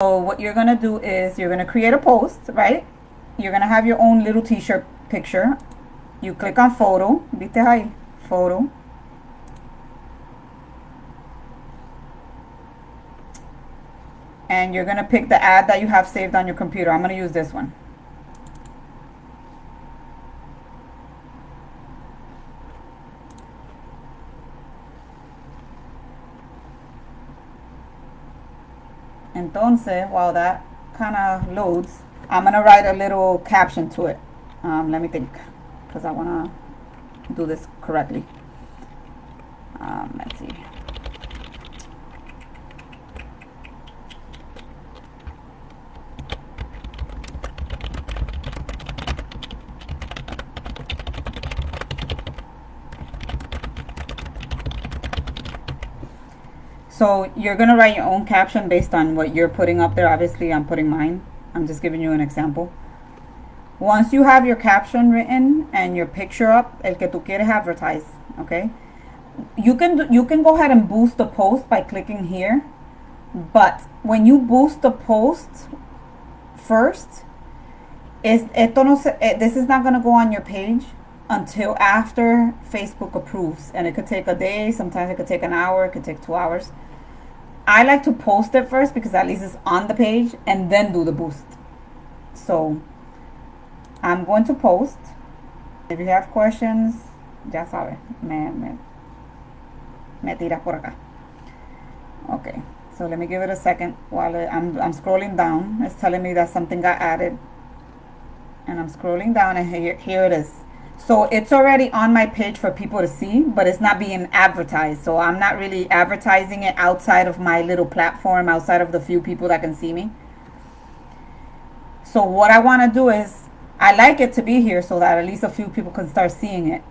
So what you're gonna do is you're gonna create a post, right? You're gonna have your own little t-shirt picture. You click on photo, viste ahí, photo. And you're gonna pick the ad that you have saved on your computer. I'm gonna use this one. Entonces, while that kind of loads, I'm gonna write a little caption to it. Let me think, because I wanna do this correctly. Let's see. So you're gonna write your own caption based on what you're putting up there. Obviously, I'm putting mine. I'm just giving you an example. Once you have your caption written and your picture up, el que tú quieres advertise, okay? You can go ahead and boost the post by clicking here, but when you boost the post first, this is not gonna go on your page until after Facebook approves, and it could take a day. Sometimes it could take an hour. It could take 2 hours. I like to post it first because at least it's on the page and then do the boost. So I'm going to post. If you have questions, ya sabes, me tiras por acá. Okay, so let me give it a second while I'm scrolling down. It's telling me that something got added, and I'm scrolling down, and here it is. So it's already on my page for people to see, but it's not being advertised. So I'm not really advertising it outside of my little platform, outside of the few people that can see me. So what I want to do is, I like it to be here so that at least a few people can start seeing it.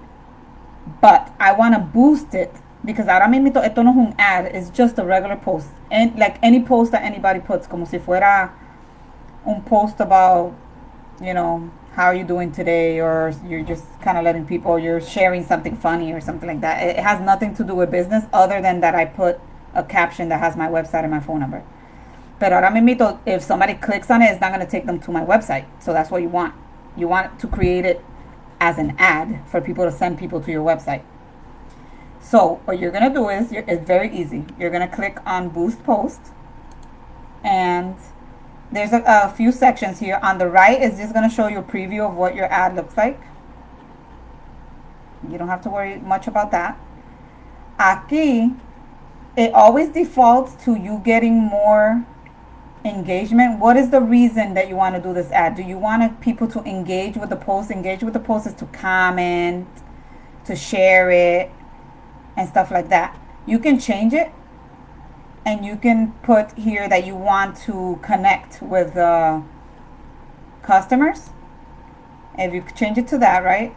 But I want to boost it because ahora mismo esto no es un ad, it's just a regular post. And like any post that anybody puts, como si fuera un post about, you know, how are you doing today, or you're just kind of letting people, you're sharing something funny or something like that. It has nothing to do with business other than that I put a caption that has my website and my phone number. But ahora mismo, if somebody clicks on it, it's not going to take them to my website. So that's what you want. You want to create it as an ad for people to send people to your website. So what you're going to do is, it's very easy. You're going to click on Boost Post, and there's a few sections here. On the right is just going to show you a preview of what your ad looks like. You don't have to worry much about that. Aquí, it always defaults to you getting more engagement. What is the reason that you want to do this ad? Do you want people to engage with the post? Engage with the post is to comment, to share it, and stuff like that. You can change it, and you can put here that you want to connect with customers. If you change it to that, right?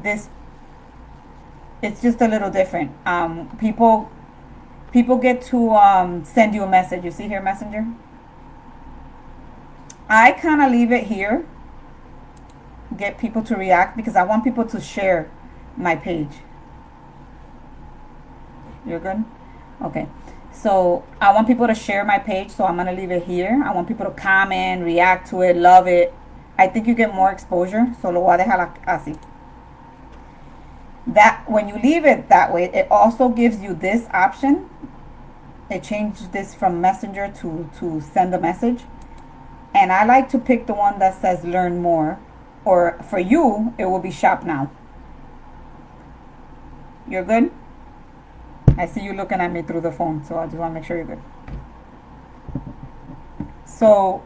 It's just a little different. People get to send you a message. You see here, Messenger? I kind of leave it here. Get people to react because I want people to share my page. You're good? Okay. So I want people to share my page, so I'm going to leave it here. I want people to comment, react to it, love it. I think you get more exposure, so lo voy a dejar así. That when you leave it that way, it also gives you this option. It changed this from Messenger to send a message. And I like to pick the one that says learn more, or for you, it will be shop now. You're good? I see you looking at me through the phone, so I just want to make sure you're good. So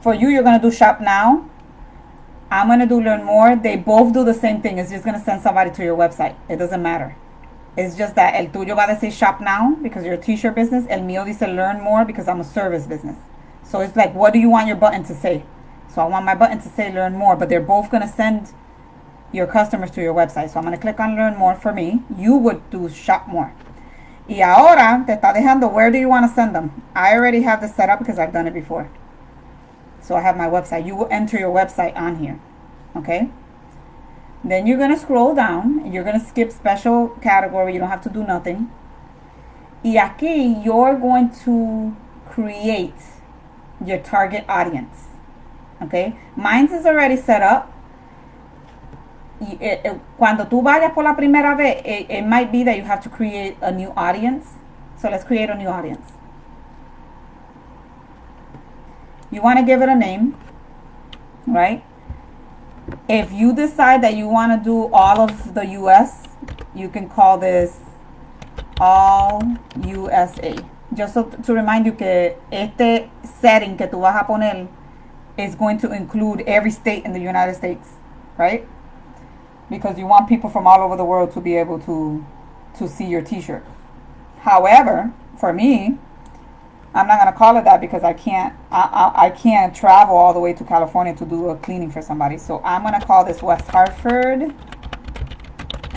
for you, you're going to do shop now. I'm going to do learn more. They both do the same thing. It's just going to send somebody to your website. It doesn't matter. It's just that el tuyo va a decir shop now because you're a t-shirt business. El mío dice learn more because I'm a service business. So it's like, what do you want your button to say? So I want my button to say learn more, but they're both going to send your customers to your website. So I'm going to click on learn more for me. You would do shop more. Y ahora te está dejando where do you want to send them. I already have this set up because I've done it before. So I have my website. You will enter your website on here. Okay? Then you're going to scroll down. You're going to skip special category. You don't have to do nothing. Y aquí you're going to create your target audience. Okay? Mine is already set up. Cuando tú vayas por la primera vez, it might be that you have to create a new audience. So let's create a new audience. You want to give it a name, right? If you decide that you want to do all of the US, you can call this All USA. Just so to remind you que este setting que tú vas a poner is going to include every state in the United States, right? Because you want people from all over the world to be able to see your t-shirt. However, for me, I'm not going to call it that because I can't travel all the way to California to do a cleaning for somebody. So I'm going to call this West Hartford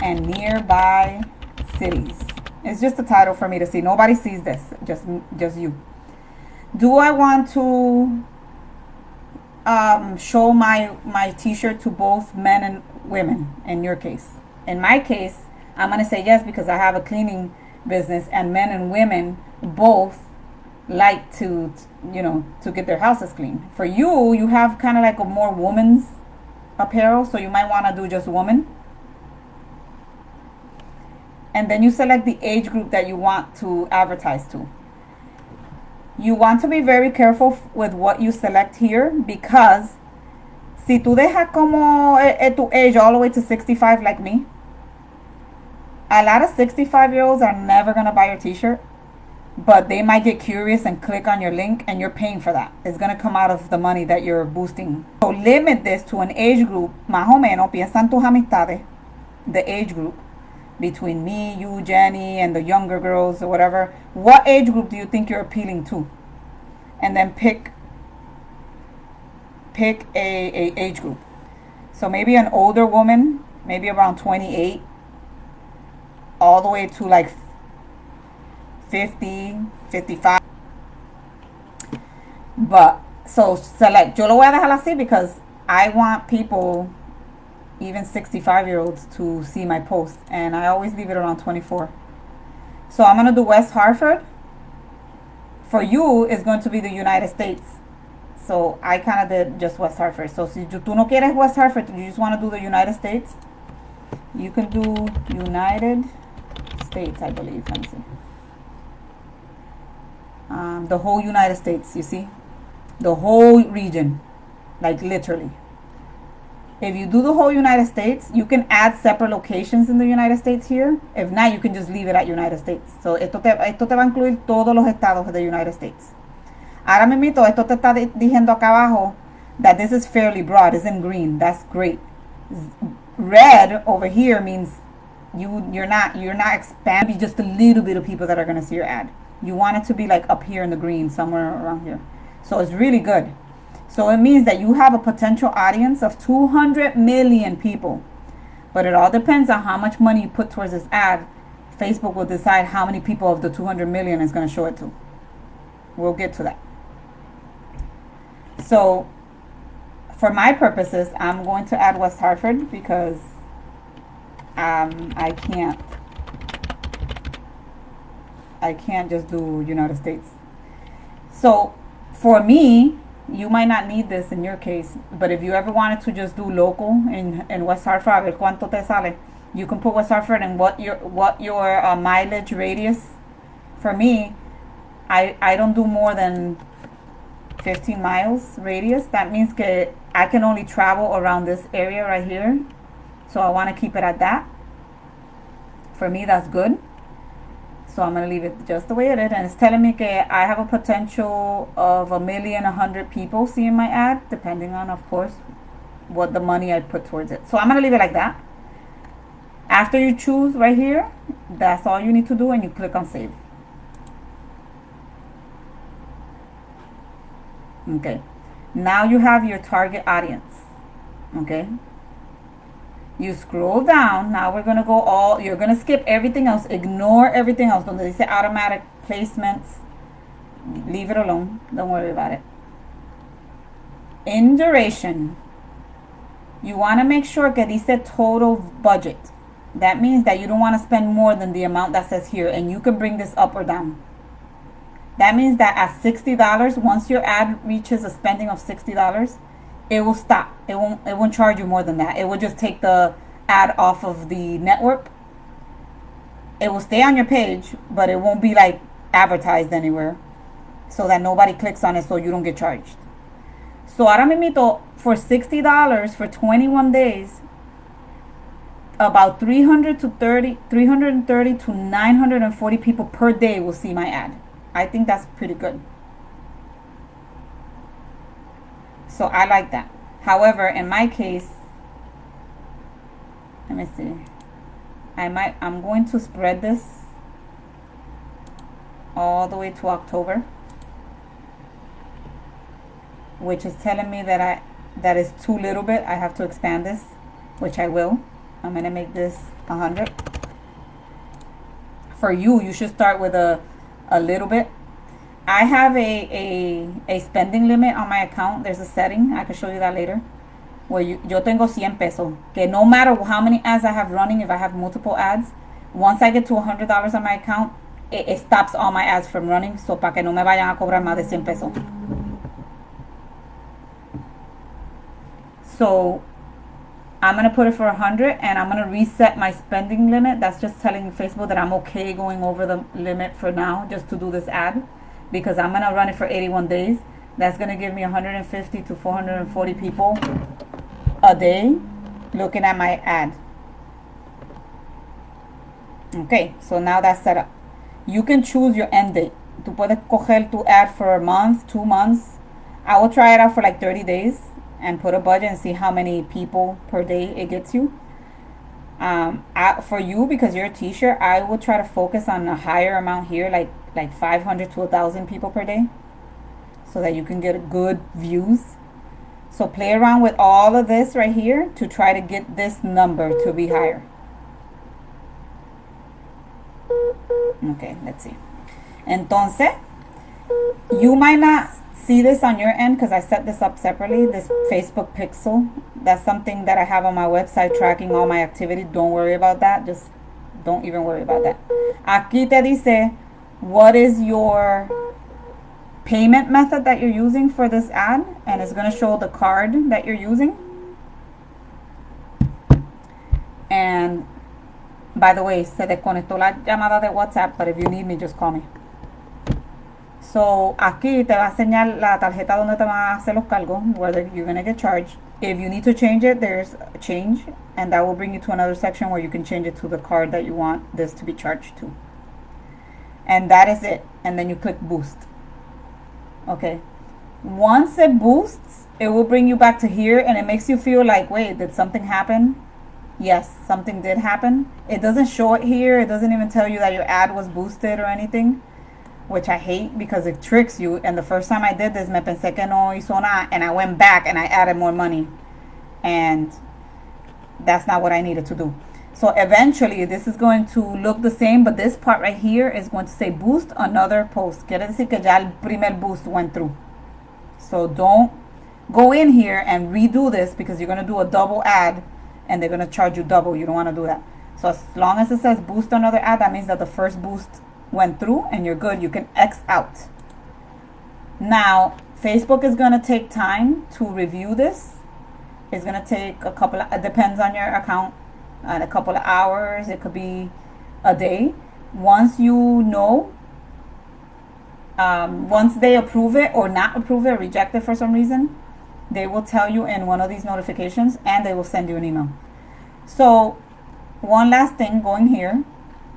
and nearby cities. It's just a title for me to see. Nobody sees this, just you. Do I want to show my t-shirt to both men and women in your case? In my case, I'm going to say yes because I have a cleaning business and men and women both like to get their houses clean. For you, you have kind of like a more woman's apparel, so you might want to do just woman. And then you select the age group that you want to advertise to. You want to be very careful with what you select here because si tú dejas como tu age all the way to 65 like me, a lot of 65-year-olds are never going to buy your t-shirt, but they might get curious and click on your link and you're paying for that. It's going to come out of the money that you're boosting. So limit this to an age group, más o menos, piensa en tus amistades, the age group between me, you, Jenny, and the younger girls or whatever. What age group do you think you're appealing to? And then pick a age group. So maybe an older woman, maybe around 28, all the way to like 50, 55. But so select. Yo lo voy a dejar así because I want people, even 65-year-olds, to see my post, and I always leave it around 24. So I'm gonna do West Hartford. For you, it's going to be the United States. So I kind of did just West Hartford. So si tú no quieres West Hartford, you just want to do the United States, you can do United States, I believe. Let me see. The whole United States, you see? The whole region, like literally. If you do the whole United States, you can add separate locations in the United States here. If not, you can just leave it at United States. So esto te va a incluir todos los estados de the United States. Ahora mismo, esto te está diciendo acá abajo that this is fairly broad. It's in green. That's great. Red over here means you're not expanding. Just a little bit of people that are going to see your ad. You want it to be like up here in the green, somewhere around here. So it's really good. So it means that you have a potential audience of 200 million people. But it all depends on how much money you put towards this ad. Facebook will decide how many people of the 200 million is going to show it to. We'll get to that. So for my purposes, I'm going to add West Hartford because I can't just do United States. So for me, you might not need this in your case, but if you ever wanted to just do local in West Hartford, a ver cuánto te sale, you can put West Hartford and what your mileage radius. For me, I don't do more than 15 miles radius. That means that I can only travel around this area right here. So I want to keep it at that. For me, that's good. So I'm going to leave it just the way it is. And it's telling me that I have a potential of 1,100,000 people seeing my ad, depending on, of course, what the money I put towards it. So I'm going to leave it like that. After you choose right here, that's all you need to do, and you click on save. Okay. Now you have your target audience. Okay. You scroll down. Now we're going to go you're going to skip everything else. Ignore everything else. Donde dice automatic placements, leave it alone. Don't worry about it. In duration, you want to make sure que dice total budget. That means that you don't want to spend more than the amount that says here, and you can bring this up or down. That means that at $60, once your ad reaches a spending of $60, it will stop. It won't charge you more than that. It will just take the ad off of the network. It will stay on your page, but it won't be like advertised anywhere, so that nobody clicks on it, so you don't get charged. So ahora mismo, for $60 for 21 days, about 330 to 940 people per day will see my ad. I think that's pretty good. So I like that. However, in my case, let me see. I'm going to spread this all the way to October, which is telling me that is too little bit. I have to expand this, which I will. I'm gonna make this 100. For you, you should start with a little bit. I have a spending limit on my account. There's a setting, I can show you that later, where yo tengo 100 pesos, que no matter how many ads I have running, if I have multiple ads, once I get to $100 on my account, it stops all my ads from running, so para que no me vayan a cobrar más de 100 pesos. So I'm gonna put it for 100, and I'm gonna reset my spending limit. That's just telling Facebook that I'm okay going over the limit for now, just to do this ad, because I'm gonna run it for 81 days. That's gonna give me 150 to 440 people a day looking at my ad. Okay, so now that's set up. You can choose your end date. Tú puedes coger tu ad for a month, 2 months. I will try it out for like 30 days and put a budget and see how many people per day it gets you. For you, because you're a teacher, I would try to focus on a higher amount here, like 500 to 1,000 people per day, so that you can get good views. So play around with all of this right here to try to get this number to be higher. Okay, let's see. Entonces, you might not see this on your end because I set this up separately, this Facebook pixel. That's something that I have on my website tracking all my activity. Don't worry about that. Just don't even worry about that. Aquí te dice what is your payment method that you're using for this ad, and it's going to show the card that you're using. And by the way, se desconectó la llamada de WhatsApp, but if you need me, just call me. So aquí te va a enseñar la tarjeta donde te van a hacer los cargos, whether you're going to get charged. If you need to change it, there's a change, and that will bring you to another section where you can change it to the card that you want this to be charged to. And that is it. And then you click boost. Okay. Once it boosts, it will bring you back to here, and it makes you feel like, wait, did something happen? Yes, something did happen. It doesn't show it here. It doesn't even tell you that your ad was boosted or anything, which I hate because it tricks you. And the first time I did this, me pensé que no hizo nada, and I went back and I added more money, and that's not what I needed to do. So eventually this is going to look the same, but this part right here is going to say boost another post. Quiere decir que ya el primer boost went through. So don't go in here and redo this, because you're going to do a double ad and they're going to charge you double. You don't want to do that. So as long as it says boost another ad, that means that the first boost went through and you're good. You can X out. Now, Facebook is going to take time to review this. It's going to take a couple of, it depends on your account, a couple of hours. It could be a day. Once you know, once they approve it or not approve it, reject it for some reason, they will tell you in one of these notifications, and they will send you an email. So one last thing going here.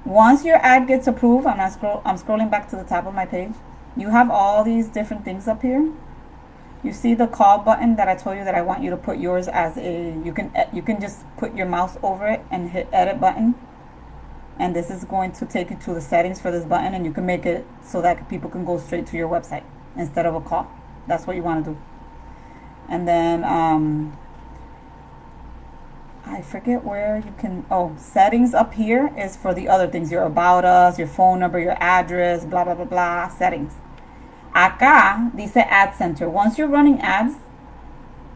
Once your ad gets approved, I'm scrolling back to the top of my page. You have all these different things up here. You see the call button that I told you that I want you to put yours as a, you can just put your mouse over it and hit edit button. And this is going to take you to the settings for this button, and you can make it so that people can go straight to your website instead of a call. That's what you want to do. And then I forget where you can, settings up here is for the other things, your about us, your phone number, your address, blah, blah, blah, blah, settings. Acá dice ad center. Once you're running ads,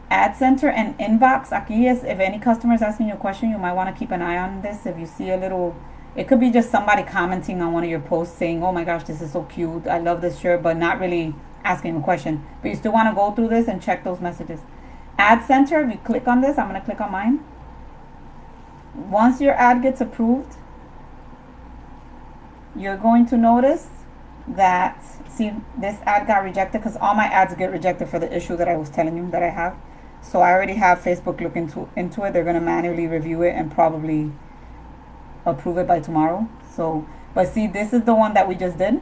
Ad center and inbox. Aquí is if any customer is asking you a question, you might want to keep an eye on this. If you see a little, it could be just somebody commenting on one of your posts saying, "Oh my gosh, this is so cute. I love this shirt," but not really asking a question. But you still want to go through this and check those messages. Ad center. If you click on this, I'm gonna click on mine. Once your ad gets approved, you're going to notice that, see, this ad got rejected because all my ads get rejected for the issue that I was telling you that I have. So I already have Facebook look into it. They're going to manually review it and probably approve it by tomorrow. So, but see, this is the one that we just did,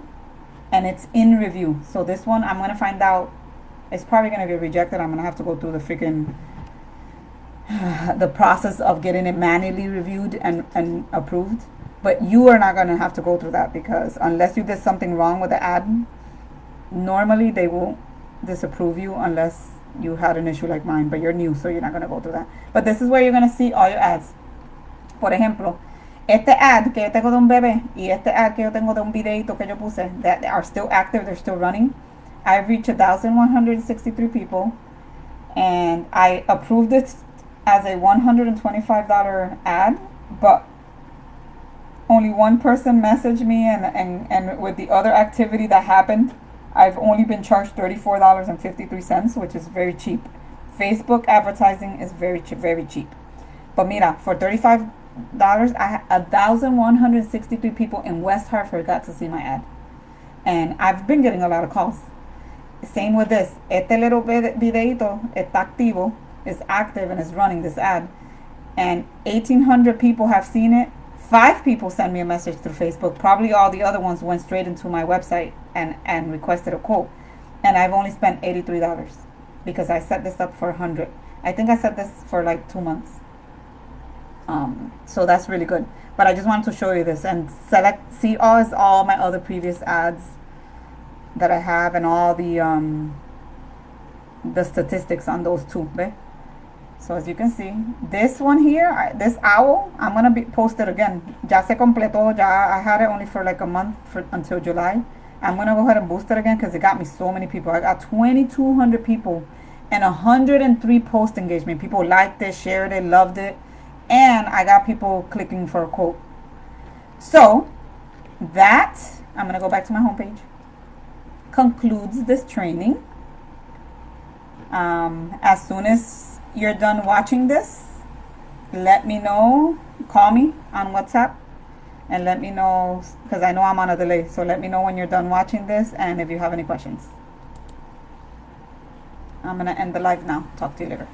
and it's in review. So this one, I'm going to find out, it's probably going to get rejected. I'm going to have to go through the freaking the process of getting it manually reviewed and approved. But you are not going to have to go through that, because unless you did something wrong with the ad, normally they won't disapprove you unless you had an issue like mine. But you're new, so you're not going to go through that. But this is where you're going to see all your ads. Por ejemplo, este ad que yo tengo de un bebé y este ad que yo tengo de un videito que yo puse that are still active, they're still running. I've reached 1,163 people, and I approved it as a $125 ad, but only one person messaged me, and with the other activity that happened, I've only been charged $34.53, which is very cheap. Facebook advertising is very cheap, very cheap. But mira, for $35, I 1,163 people in West Hartford got to see my ad, and I've been getting a lot of calls. Same with this. Este little videito está activo, is active, and is running this ad, and 1,800 people have seen it. 5 people sent me a message through Facebook. Probably all the other ones went straight into my website and requested a quote. And I've only spent $83 because I set this up for 100. I think I set this for like 2 months. So that's really good. But I just wanted to show you this, and see all is all my other previous ads that I have, and all the statistics on those two. Okay? So as you can see, this one here, this owl, I'm going to post it again. Ya se completó. I had it only for like a month until July. I'm going to go ahead and boost it again because it got me so many people. I got 2,200 people and 103 post engagement. People liked it, shared it, loved it. And I got people clicking for a quote. So that, I'm going to go back to my homepage, concludes this training. As soon as you're done watching this, let me know. Call me on WhatsApp and let me know, because I know I'm on a delay. So let me know when you're done watching this and if you have any questions. I'm going to end the live now. Talk to you later.